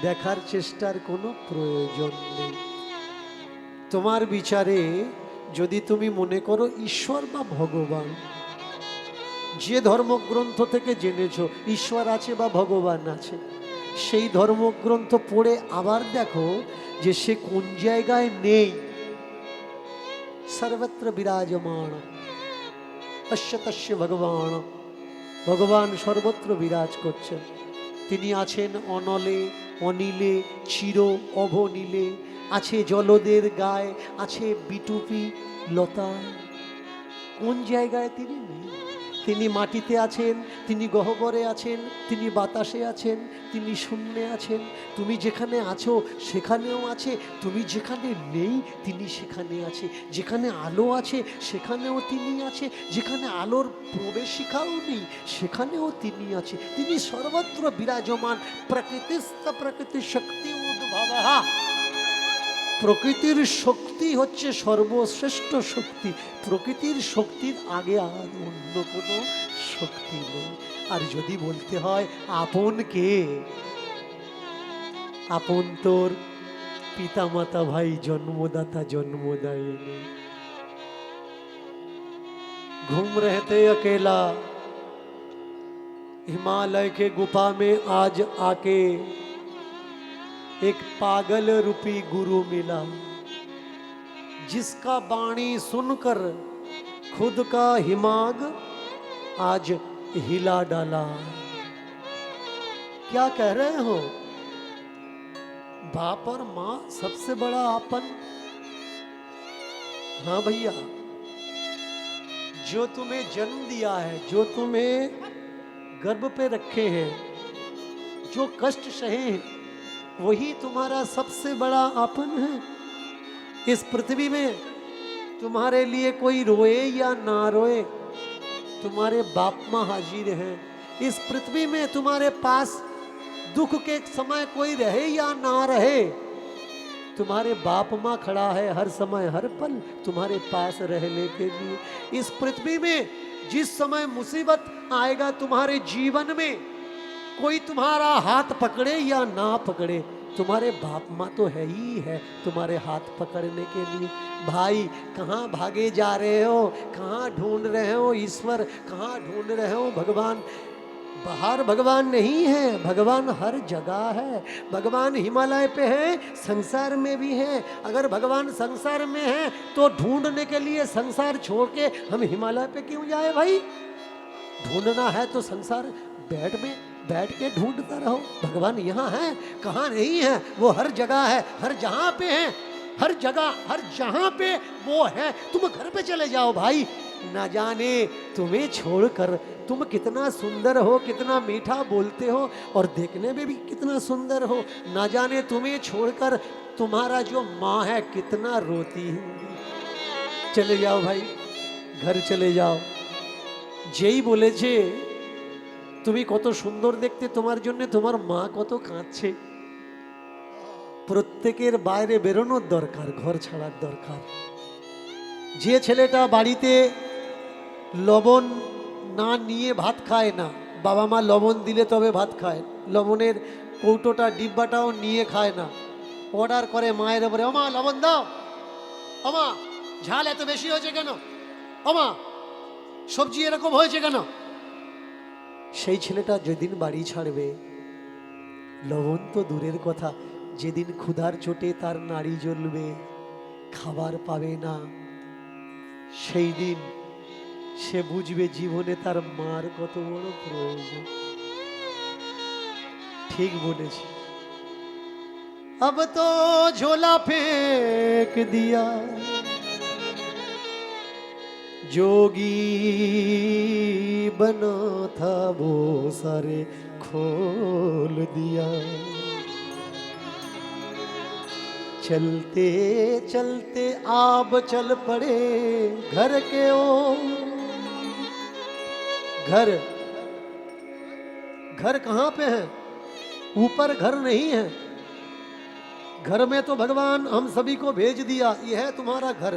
S3: দেখার চেষ্টার কোনো প্রয়োজন নেই। তোমার বিচারে যদি তুমি মনে করো ঈশ্বর বা ভগবান, যে ধর্মগ্রন্থ থেকে জেনেছো ঈশ্বর আছে বা ভগবান আছে, সেই ধর্মগ্রন্থ পড়ে আবার দেখো যে সে কোন জায়গায় নেই। সর্বত্র বিরাজমান পশ্যতস্য ভগবান, ভগবান সর্বত্র বিরাজ করছেন। তিনি আছেন অনলে, অনিলে, চির অভনীলে, আছে জলদের গায়ে, আছে বিটুপি লতায়। কোন জায়গায় তিনি নেই? তিনি মাটিতে আছেন, তিনি গহ্বরে আছেন, তিনি বাতাসে আছেন, তিনি শূন্যে আছেন। তুমি যেখানে আছো সেখানেও আছে, তুমি যেখানে নেই তিনি সেখানে আছে। যেখানে আলো আছে সেখানেও তিনি আছে, যেখানে আলোর প্রবেশিকাও নেই সেখানেও তিনি আছে। তিনি সর্বত্র বিরাজমান। প্রকৃতিস্থ প্রকৃতি শক্তি উদ্ভবঃ। প্রকৃতির শক্তি হচ্ছে সর্বশ্রেষ্ঠ শক্তি। প্রকৃতির শক্তির আগে আর অন্য কোনো শক্তি নেই। আর যদি বলতে হয় আপন কে, আপন তোর পিতামাতা ভাই, জন্মদাতা জন্মদাयिनी। घूम रहे थे अकेला हिमालय के गुफा में, आज आके एक पागल रूपी गुरु मिला, जिसका वाणी सुनकर खुद का हिमाग आज हिला डाला। क्या कह रहे हो? बाप और माँ सबसे बड़ा आपन। हाँ भैया, जो तुम्हें जन्म दिया है, जो तुम्हें गर्भ पे रखे हैं, जो कष्ट सहे हैं, वही तुम्हारा सबसे बड़ा आपन है। इस पृथ्वी में तुम्हारे लिए कोई रोए या ना रोए, तुम्हारे बाप माँ हाजिर हैं। इस पृथ्वी में तुम्हारे पास दुख के समय कोई रहे या ना रहे, तुम्हारे बाप माँ खड़ा है हर समय हर पल तुम्हारे पास रहने के लिए। इस पृथ्वी में जिस समय मुसीबत आएगा तुम्हारे जीवन में, कोई तुम्हारा हाथ पकड़े या ना पकड़े, तुम्हारे बाप माँ तो है ही है तुम्हारे हाथ पकड़ने के लिए। भाई कहाँ भागे जा रहे हो? कहाँ ढूंढ रहे हो ईश्वर? कहाँ ढूंढ रहे हो भगवान? बाहर भगवान नहीं है, भगवान हर जगह है। भगवान हिमालय पे है, संसार में भी है। अगर भगवान संसार में है तो ढूंढने के लिए संसार छोड़ के हम हिमालय पे क्यों जाए भाई? ढूंढना है तो संसार बैठ के ढूंढता रहो। भगवान यहाँ है, कहाँ नहीं है? वो हर जगह है, हर जहाँ पे है, हर जगह हर जहाँ पे वो है। तुम घर पे चले जाओ भाई, ना जाने तुम्हें छोड़कर तुम कितना सुंदर हो, कितना मीठा बोलते हो और देखने में भी कितना सुंदर हो। ना जाने तुम्हें छोड़कर तुम्हारा जो माँ है कितना रोती होगी। चले जाओ भाई, घर चले जाओ। যেই বলেছে তুমি কত সুন্দর দেখতে, তোমার জন্য তোমার মা কত কাঁদছে। প্রত্যেকের বাইরে বেরোনোর দরকার, ঘর ছাড়ার দরকার। যে ছেলেটা বাড়িতে লবণ না নিয়ে ভাত খায় না, বাবা মা লবণ দিলে তবে ভাত খায়, লবণের কৌটোটা ডিব্বাটাও নিয়ে খায় না, অর্ডার করে মায়ের উপরে, ওমা লবণ দাও, ওমা ঝাল এত বেশি হয়েছে কেন, ওমা সবজি এরকম হয়েছে কেন। সেই ছেলেটা যেদিন বাড়ি ছাড়বে, লবণ তো দূরের কথা, যেদিন ক্ষুধার চোটে তার নাড়ি জ্বলবে, খাবার পাবে না, সেই দিন সে বুঝবে জীবনে তার মার কত বড় প্রয়োজন। ঠিক বলেছি। अब तो झोला फेंक दिया जोगी बना था वो सारे खोल दिया। चलते चलते आप चल पड़े घर के ओ घर। घर कहाँ पे है? ऊपर घर नहीं है। घर में तो भगवान हम सभी को भेज दिया, ये है तुम्हारा घर।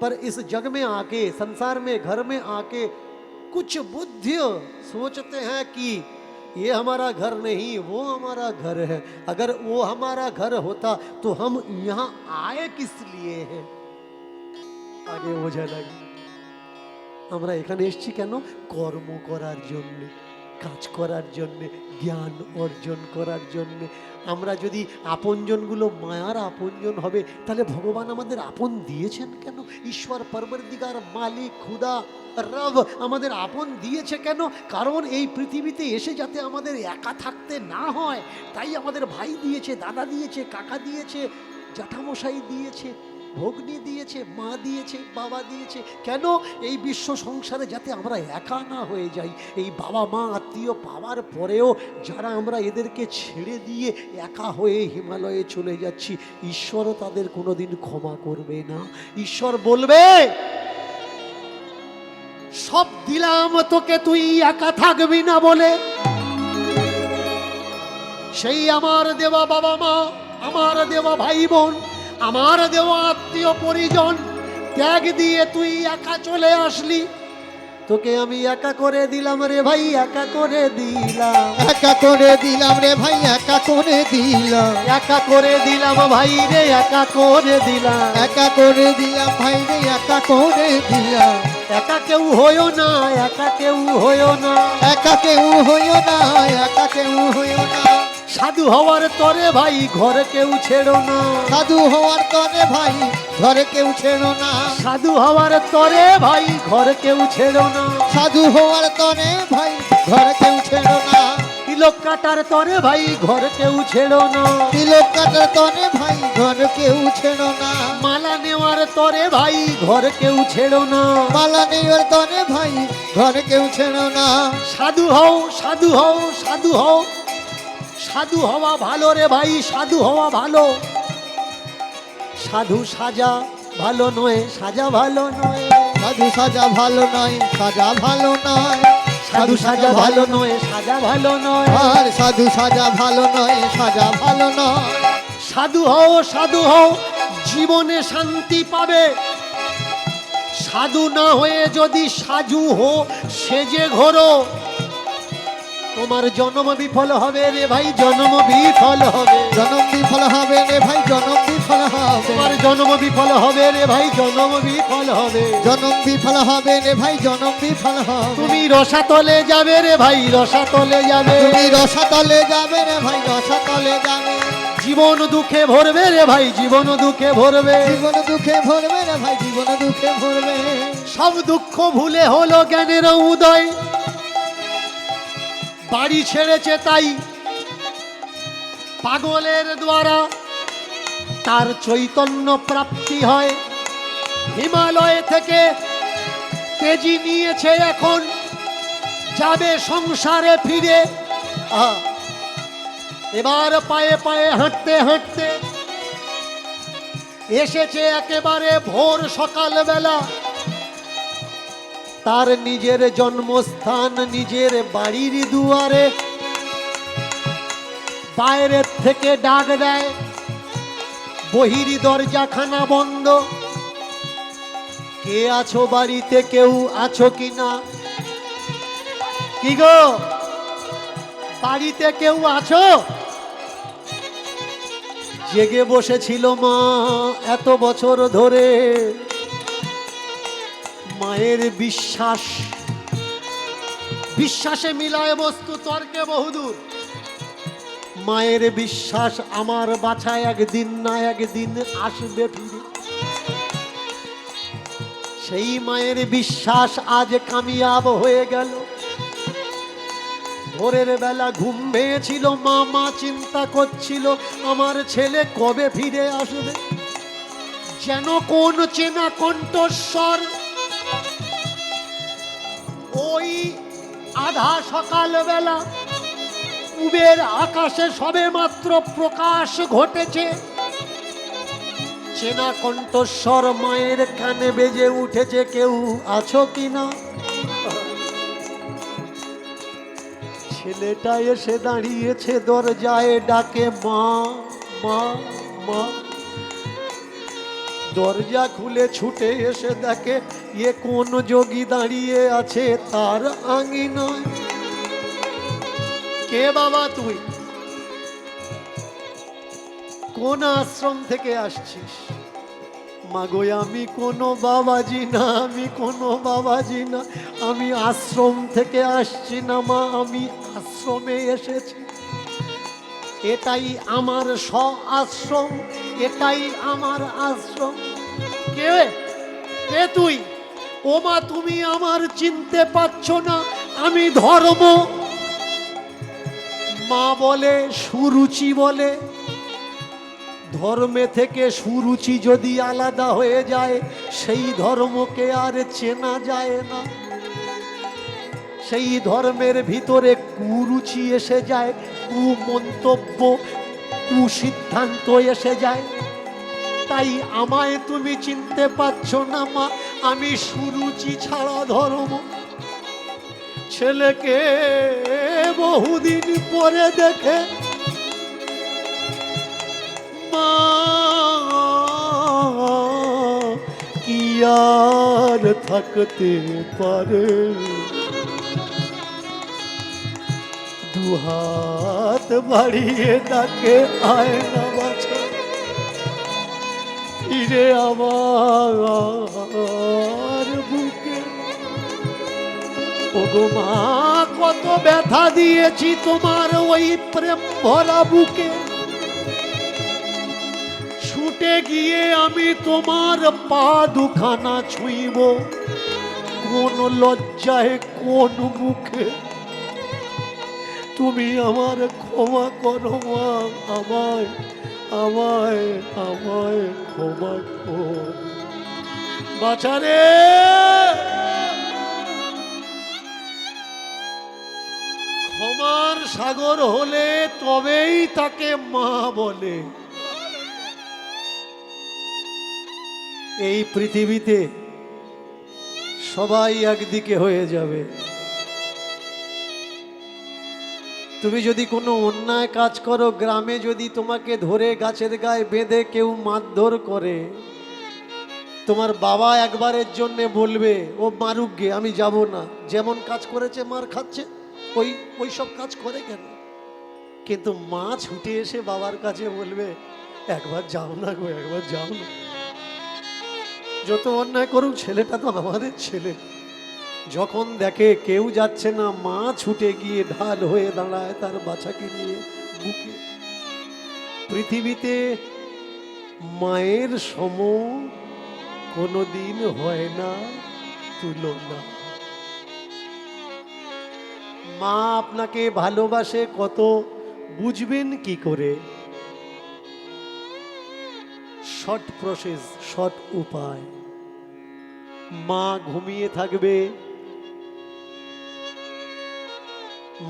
S3: पर इस जग में आके, संसार में, घर में आके कुछ बुद्धि सोचते हैं कि ये हमारा घर नहीं, वो हमारा घर है। अगर वो हमारा घर होता तो हम यहाँ आए किस लिए हैं? आगे বোঝা লাগে। আমরা এখানে এসেছি কেন? কর্ম করার জন্য, কাজ করার জন্য, জ্ঞান অর্জন করার জন্য। আমরা যদি আপনজনগুলো মায়ার আপনজন হবে, তাহলে ভগবান আমাদের আপন দিয়েছেন কেন? ঈশ্বর পরবর্তীকার মালিক খুদা রব আমাদের আপন দিয়েছে কেন? কারণ এই পৃথিবীতে এসে যাতে আমাদের একা থাকতে না হয়, তাই আমাদের ভাই দিয়েছে, দাদা দিয়েছে, কাকা দিয়েছে, জ্যাঠামশাই দিয়েছে, ভগ্নী দিয়েছে, মা দিয়েছে, বাবা দিয়েছে। কেন? এই বিশ্ব সংসারে যাতে আমরা একা না হয়ে যাই। এই বাবা মা আত্মীয় পাওয়ার পরেও যারা আমরা এদেরকে ছেড়ে দিয়ে একা হয়ে হিমালয়ে চলে যাচ্ছি, ঈশ্বরও তাদের কোনোদিন ক্ষমা করবে না। ঈশ্বর বলবে, সব দিলাম তোকে, তুই একা থাকবি না বলে। সেই আমার দেওয়া বাবা মা, আমার দেওয়া ভাই বোন, আমার দেওয়া আত্মীয় পরিজন ত্যাগ দিয়ে তুই একা চলে আসলি। তোকে আমি একা করে দিলাম রে ভাই, একা করে দিলাম,
S2: একা করে দিলাম রে ভাই, একা করে দিলাম,
S3: একা করে দিলাম ভাই রে, একা করে দিলাম,
S2: একা করে দিলাম ভাই রে, একা করে দিলাম।
S3: একা কেউ হইও না, একা কেউ হইও না,
S2: একা কেউ হইও না, একা কেউ হইও না।
S3: সাধু হওয়ার তরে ভাই ঘরে কেউ ছেড়ো না,
S2: সাধু হওয়ার তরে ভাই ঘরে কেউ ছেড়ো না,
S3: সাধু হওয়ার তরে ভাই ঘরে কেউ ছেড়ো না,
S2: সাধু হওয়ার তরে ভাই ঘরে কেউ ছেড়ো না,
S3: তিলক কাটার তরে ভাই ঘরে কেউ ছেড়ো না,
S2: তিলক কাটার তরে ভাই ঘরে কেউ ছেড়ো না,
S3: মালা নেওয়ার তরে ভাই ঘরে কেউ ছেড়ো না,
S2: মালা নেওয়ার তরে ভাই ঘরে কেউ ছেড়ো না।
S3: সাধু হও, সাধু হও, সাধু হও। সাধু হওয়া ভালো রে ভাই, সাধু হওয়া ভালো। সাধু সাজা ভালো নয়, সাজা ভালো নয়,
S2: সাধু সাজা ভালো নয়, সাজা ভালো নয়,
S3: সাধু সাজা ভালো নয়, সাজা ভালো নয়।
S2: আর সাধু সাজা ভালো নয়, সাজা ভালো নয়।
S3: সাধু হও, সাধু হও, জীবনে শান্তি পাবে। সাধু না হয়ে যদি সাজু হো সেজে ঘোরো, তোমার জন্ম বিফল হবে রে ভাই, জন্ম বিফল হবে।
S2: জনম বিফল হবে রে ভাই, জনম বিফল হবে।
S3: তোমার জন্ম বিফল হবে রে ভাই, জন্ম বিফল হবে।
S2: জনম বিফল হবে রে ভাই, জনম বিফল হবে।
S3: তুমি রসাতলে যাবে রে ভাই, রসাতলে যাবে।
S2: তুমি রসাতলে যাবে রে ভাই, রসাতলে যাবে।
S3: জীবন দুঃখে ভরবে রে ভাই, জীবন দুঃখে ভরবে।
S2: জীবন দুঃখে ভরবে রে ভাই, জীবন দুঃখে ভরবে।
S3: সব দুঃখ ভুলে হলো জ্ঞানের উদয়, বাড়ি ছেড়েছে তাই পাগলের দ্বারা তার চৈতন্য প্রাপ্তি হয়। হিমালয় থেকে তেজি নিয়েছে, এখন যাবে সংসারে ফিরে। এবার পায়ে পায়ে হাঁটতে হাঁটতে এসেছে একেবারে ভোর সকালবেলা। তার নিজের জন্মস্থান, নিজের বাড়ির দুয়ারে বাইরের থেকে ডাক দেয়, বহির দরজাখানা বন্ধ। কে আছো বাড়িতে, কেউ আছো কিনা? কি গো, বাড়িতে কেউ আছো? জেগে বসেছিল মা এত বছর ধরে। মায়ের বিশ্বাস, বিশ্বাসে মিলায় বস্তু তর্কে বহুদূর। মায়ের বিশ্বাস, আমার বাছা একদিন না একদিন আসবে ফিরে। সেই মায়ের বিশ্বাস আজ কামিয়াব হয়ে গেল। ভোরের বেলা ঘুম ভেঙেছিল, মা চিন্তা করছিল আমার ছেলে কবে ফিরে আসবে। যেন কোন চেনা কণ্ঠস্বর ওই আধা সকাল বেলা পূবের আকাশে সবে মাত্র প্রকাশ ঘটেছে। চেনা কণ্ঠস্বর মায়ের কানে বেজে উঠেছে, কেউ আছো কিনা? ছেলেটা এসে দাঁড়িয়েছে দরজায়, ডাকে মা মা মা। দরজা খুলে ছুটে এসে দেখে এ কোন যোগী দাঁড়িয়ে আছে তার আঙিনায়। কে বাবা তুই? কোন আশ্রম থেকে আসছিস? মাগো আমি কোনো বাবাজি না, আমি কোনো বাবাজি না, আমি আশ্রম থেকে আসছি না মা, আমি আশ্রমে এসেছি। এটাই আমার আশ্রম, এটাই আমার আশ্রম। কে কে তুই? ও মা তুমি আমার চিনতে পারছো না, আমি ধর্ম। মা বলে সুরুচি বলে, ধর্মে থেকে সুরুচি যদি আলাদা হয়ে যায় সেই ধর্মকে আর চেনা যায় না। সেই ধর্মের ভিতরে কুরুচি এসে যায়, কুমন্তব্য, কুসিদ্ধান্ত এসে যায়। তাই আমায় তুমি চিনতে পারছো না মা, আমি সুরুচি ছাড়া ধর্ম। ছেলেকে বহুদিন পরে দেখে মা কি আর থাকতে পারে। দুহাত বাড়িয়ে ডাকে আয় না বাছা, ফিরে আমার বুকে। ওগো মা কত ব্যথা দিয়েছি তোমার ওই প্রেম ভরা বুকে। ছুটে গিয়ে আমি তোমার পা দুখানা ছুঁইব, কোন লজ্জায় কোন মুখে। তুমি আমার ক্ষমা করো মা, আমায় আমায় আমায় ক্ষমা কর বাছারে। ক্ষমার সাগর হলে তবেই তাকে মা বলে। এই পৃথিবীতে সবাই একদিকে হয়ে যাবে। তুমি যদি কোনো অন্যায় কাজ করো, গ্রামে যদি তোমাকে ধরে গাছের গায়ে বেঁধে কেউ মারধর করে, তোমার বাবা একবারের জন্য বলবে ও মারুক গে, আমি যাব না। যেমন কাজ করেছে মার খাচ্ছে, ওই সব কাজ করে কেন? কিন্তু মা ছুটে এসে বাবার কাছে বলবে একবার যাও না গো, একবার যাও না। যত অন্যায় করুক ছেলেটা তো আমাদের ছেলে। যখন দেখে কেউ যাচ্ছে না, মা ছুটে গিয়ে ঢাল হয়ে দাঁড়ায় তার বাচ্চাকে নিয়ে বুকে। পৃথিবীতে মায়ের সম কোনোদিন হয় না তুলনা। মা আপনাকে ভালোবাসে কত বুঝবেন কি করে? শর্ট প্রসেস, শর্ট উপায়। মা ঘুমিয়ে থাকবে,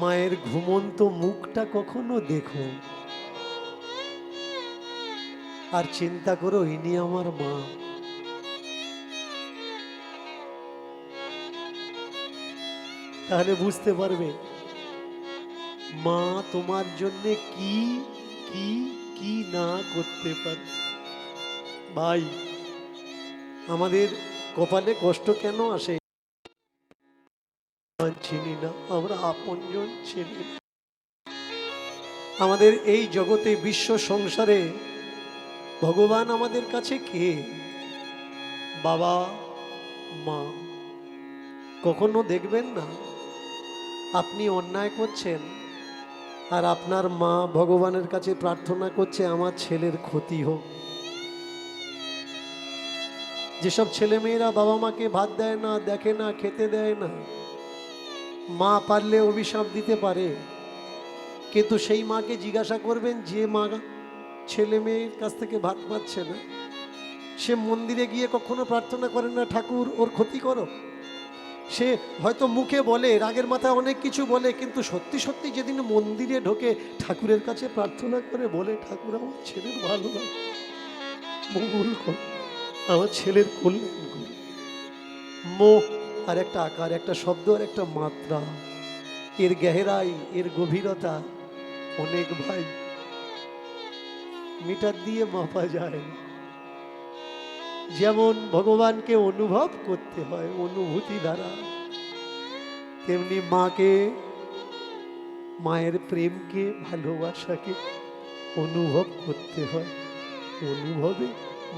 S3: মায়ের ঘুমন্ত মুখটা কখনো দেখো আর চিন্তা করো ইনি আমার মা। তাহলে বুঝতে পারবে মা তোমার জন্য কি কি কি না করতে পারে। ভাই, আমাদের কপালে কষ্ট কেন আসে? চিনি না, আমরা আপনজন চিনি না। আমাদের এই জগতে, বিশ্ব সংসারে ভগবান আমাদের কাছে কে? বাবা মা। কখনো দেখবেন না আপনি অন্যায় করছেন আর আপনার মা ভগবানের কাছে প্রার্থনা করছে আমার ছেলের ক্ষতি হোক। যেসব ছেলে মেয়েরা বাবা মাকে ভাত দেয় না, দেখে না, খেতে দেয় না, মা পারলে অভিশাপ দিতে পারে, কিন্তু সেই মাকে জিজ্ঞাসা করবেন যে মা ছেলে মেয়ের কাছ থেকে ভাত পাচ্ছে না, সে মন্দিরে গিয়ে কখনো প্রার্থনা করে না ঠাকুর ওর ক্ষতি করো? সে হয়তো মুখে বলে, রাগের মাথায় অনেক কিছু বলে, কিন্তু সত্যি সত্যি যেদিন মন্দিরে ঢোকে ঠাকুরের কাছে প্রার্থনা করে বলে, ঠাকুর আমার ছেলের ভালো লাগে, মঙ্গল কর, আমার ছেলের কল্যাণ কর। মোহ আর একটা আকার, একটা শব্দ আর একটা মাত্রা, এর গেহেরাই, এর গভীরতা অনেক ভাই মিটার দিয়ে মাপা যায় না। যেমন ভগবানকে অনুভব করতে হয় অনুভূতি দ্বারা, তেমনি মাকে, মায়ের প্রেমকে, ভালোবাসাকে অনুভব করতে হয়, অনুভবে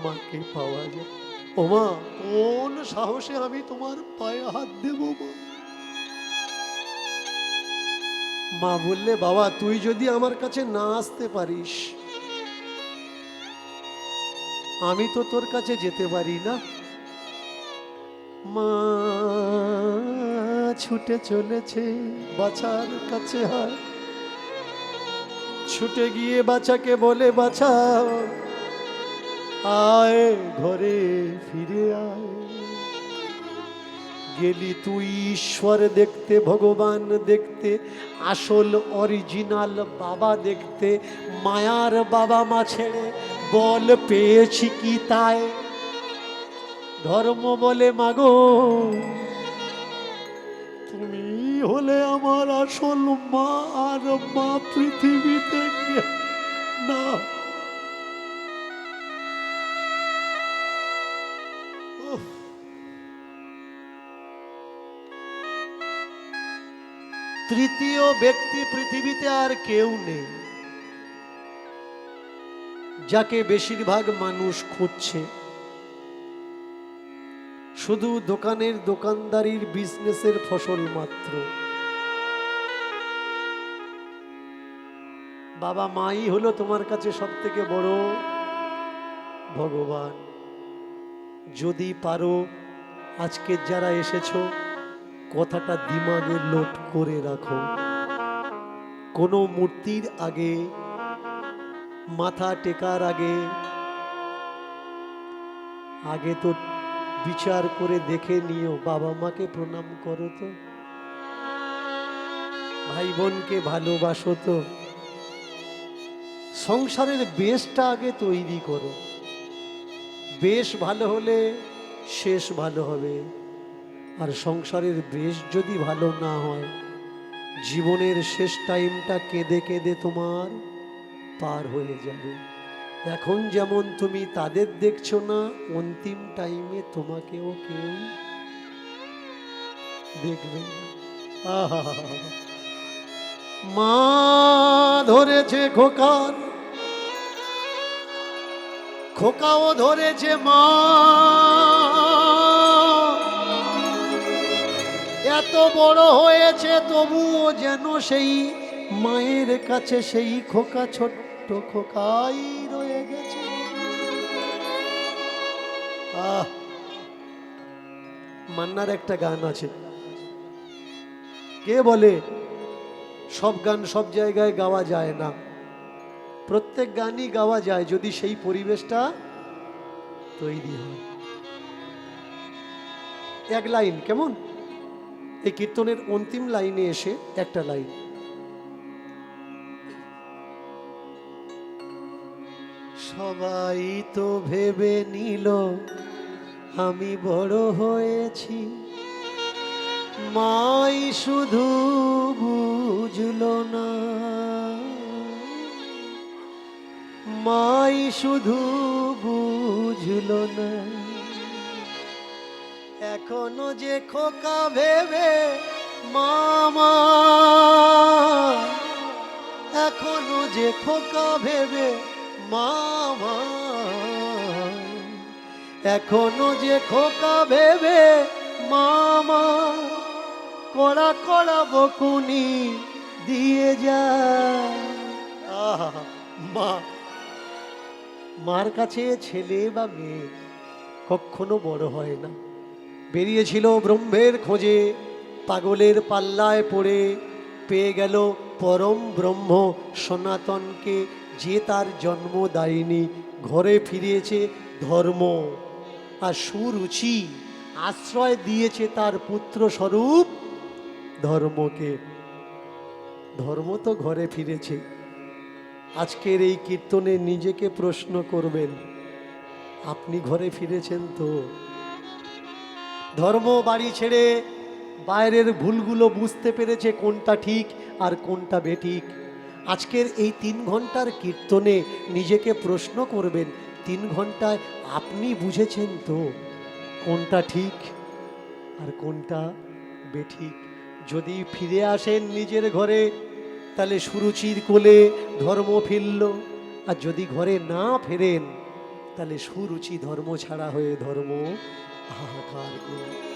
S3: মাকে পাওয়া যায়। ও মা, কোন সাহসে আমি তোমার পায়ে হাত দেব মা? মা বললে, বাবা তুই যদি আমার কাছে না আসতে পারিস, আমি তো তোর কাছে যেতে পারি না। মা ছুটে চলেছে বাছার কাছে, হয় ছুটে গিয়ে বাছাকে বলে, বাছা আয় ঘরে ফিরে আয়। গেলি তুই ঈশ্বর দেখতে, ভগবান দেখতে, আসল অরিজিনাল বাবা দেখতে, মায়ার বাবা মা ছেড়ে বল পেয়েছি কি তাই? ধর্ম বলে মাগো তুমি হলে আমার আসল মা, আর মা পৃথিবীতে না। তৃতীয় ব্যক্তি পৃথিবীতে আর কেউ নেই যাকে বেশিরভাগ মানুষ খুঁজছে। শুধু দোকানের দোকানদারির বিজনেসের ফসল মাত্র। বাবা মাই হলো তোমার কাছে সব থেকে বড় ভগবান। যদি পারো আজকে যারা এসেছো, কথাটা দিমাগে লোড করে রাখো। কোনো মূর্তির আগে মাথা টেকার আগে আগে তো বিচার করে দেখে নিও, বাবা মাকে প্রণাম করো তো, ভাই বোনকে ভালোবাসো তো, সংসারের বেশটা আগে তৈরি করো। বেশ ভালো হলে শেষ ভালো হবে, আর সংসারের বেশ যদি ভালো না হয়, জীবনের শেষ টাইমটা কেঁদে কেঁদে তোমার পার হয়ে যাবে। এখন যেমন তুমি তাদের দেখছো না, অন্তিম টাইমে তোমাকেও কেউ দেখবে না। আহা, মা ধরেছে খোকার, খোকাও ধরেছে মা। এত বড় হয়েছে তবুও যেন সেই মায়ের কাছে সেই খোকা ছোট্ট খোকাই রয়ে গেছে। মান্নার একটা গান আছে, কে বলে সব গান সব জায়গায় গাওয়া যায় না? প্রত্যেক গানই গাওয়া যায় যদি সেই পরিবেশটা তৈরি হয়। এক লাইন কেমন, এই কীর্তনের অন্তিম লাইনে এসে একটা লাইন, সবাই তো ভেবে নিল আমি বড় হয়েছি, মাই শুধু বুঝলো না, মাই শুধু বুঝলো না। এখনো যে খোকা ভেবে মামা, এখনো যে খোকা ভেবে মামা, এখনো যে খোকা ভেবে মামা, কড়া কড়া বকুনি দিয়ে যা। মা, মার কাছে ছেলে বা মেয়ে কখনো বড় হয় না। বেরিয়েছিল ব্রহ্মের খোঁজে, পাগলের পাল্লায় পড়ে পেয়ে গেল পরম ব্রহ্ম সনাতনকে, যে তার জন্ম দায়নি। ঘরে ফিরিয়েছে ধর্ম আর সুরুচি, আশ্রয় দিয়েছে তার পুত্র স্বরূপ ধর্মকে। ধর্ম তো ঘরে ফিরেছে। আজকের এই কীর্তনে নিজেকে প্রশ্ন করবেন, আপনি ঘরে ফিরেছেন তো? ধর্ম বাড়ি ছেড়ে বাইরের ভুলগুলো বুঝতে পেরেছে কোনটা ঠিক আর কোনটা বেঠিক। আজকের এই 3 ঘন্টার কীর্তনে নিজেকে প্রশ্ন করবেন, 3 ঘন্টায় আপনি বুঝেছেন তো কোনটা ঠিক আর কোনটা বেঠিক? যদি ফিরে আসেন নিজের ঘরে, তাহলে সুরুচির কোলে ধর্ম ফিরল। আর যদি ঘরে না ফেরেন, তাহলে সুরুচি ধর্ম ছাড়া হয়ে ধর্ম হাহাকার করল।